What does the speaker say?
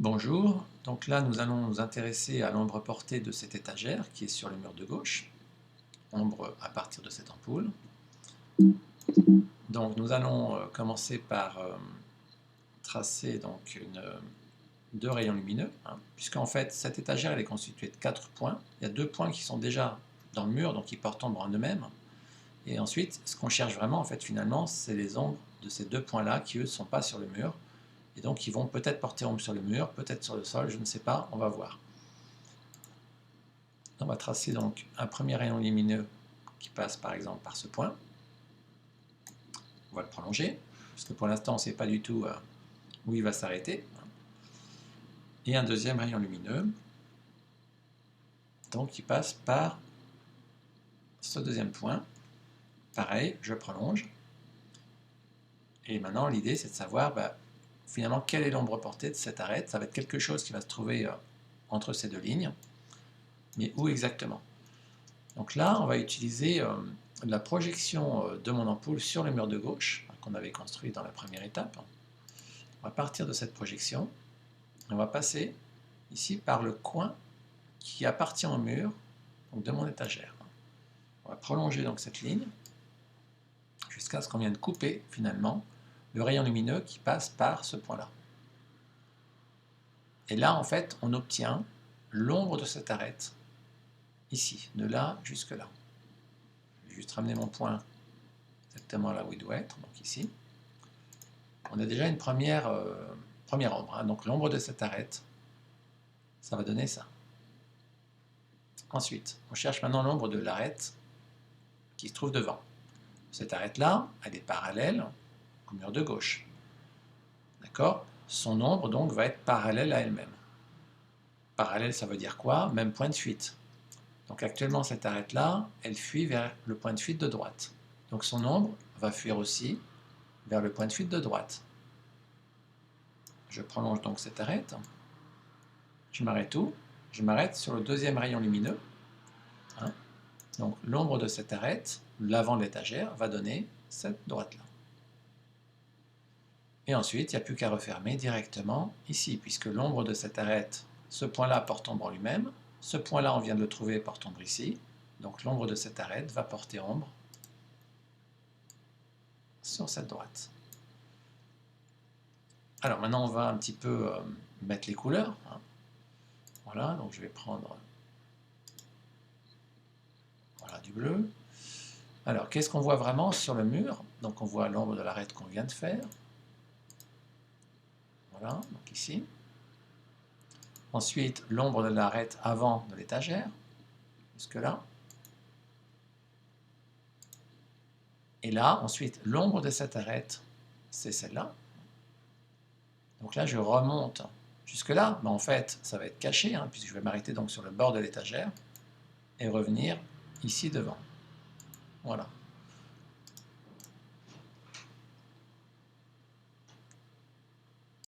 Bonjour, donc là nous allons nous intéresser à l'ombre portée de cette étagère qui est sur le mur de gauche, ombre à partir de cette ampoule. Donc nous allons commencer par tracer donc deux rayons lumineux, puisqu'en fait cette étagère elle est constituée de 4 points. Il y a 2 points qui sont déjà dans le mur, donc qui portent ombre en eux-mêmes. Et ensuite, ce qu'on cherche vraiment en fait finalement, c'est les ombres de ces 2 points-là qui eux ne sont pas sur le mur. Et donc ils vont peut-être porter ombre sur le mur, peut-être sur le sol, je ne sais pas, on va voir. On va tracer donc un premier rayon lumineux qui passe par exemple par ce point. On va le prolonger, parce que pour l'instant on ne sait pas du tout où il va s'arrêter. Et un deuxième rayon lumineux, donc qui passe par ce deuxième point. Pareil, je prolonge. Et maintenant l'idée c'est de savoir finalement quelle est l'ombre portée de cette arête. Ça va être quelque chose qui va se trouver entre ces deux lignes, mais où exactement? Donc là on va utiliser la projection de mon ampoule sur le mur de gauche, qu'on avait construit dans la première étape. On va partir de cette projection, et on va passer ici par le coin qui appartient au mur donc de mon étagère. On va prolonger donc cette ligne jusqu'à ce qu'on vienne couper finalement le rayon lumineux qui passe par ce point-là. Et là en fait on obtient l'ombre de cette arête ici, de là jusque là. Je vais juste ramener mon point exactement là où il doit être, donc ici. On a déjà une première ombre, donc l'ombre de cette arête, ça va donner ça. Ensuite, on cherche maintenant l'ombre de l'arête qui se trouve devant. Cette arête-là, elle est parallèle au mur de gauche. D'accord? Son ombre donc va être parallèle à elle-même. Parallèle, ça veut dire quoi? Même point de fuite. Donc actuellement, cette arête-là, elle fuit vers le point de fuite de droite. Donc son ombre va fuir aussi vers le point de fuite de droite. Je prolonge donc cette arête. Je m'arrête où? Je m'arrête sur le deuxième rayon lumineux. Donc l'ombre de cette arête, l'avant de l'étagère, va donner cette droite-là. Et ensuite, il n'y a plus qu'à refermer directement ici, puisque l'ombre de cette arête, ce point-là porte ombre en lui-même, ce point-là, on vient de le trouver, porte ombre ici, donc l'ombre de cette arête va porter ombre sur cette droite. Alors maintenant, on va un petit peu mettre les couleurs. Voilà, donc je vais prendre du bleu. Alors, qu'est-ce qu'on voit vraiment sur le mur? Donc on voit l'ombre de l'arête qu'on vient de faire. Voilà, donc ici. Ensuite, l'ombre de l'arête avant de l'étagère, jusque-là. Et là, ensuite, l'ombre de cette arête, c'est celle-là. Donc là, je remonte jusque-là, mais en fait, ça va être caché, puisque je vais m'arrêter donc sur le bord de l'étagère et revenir ici devant. Voilà.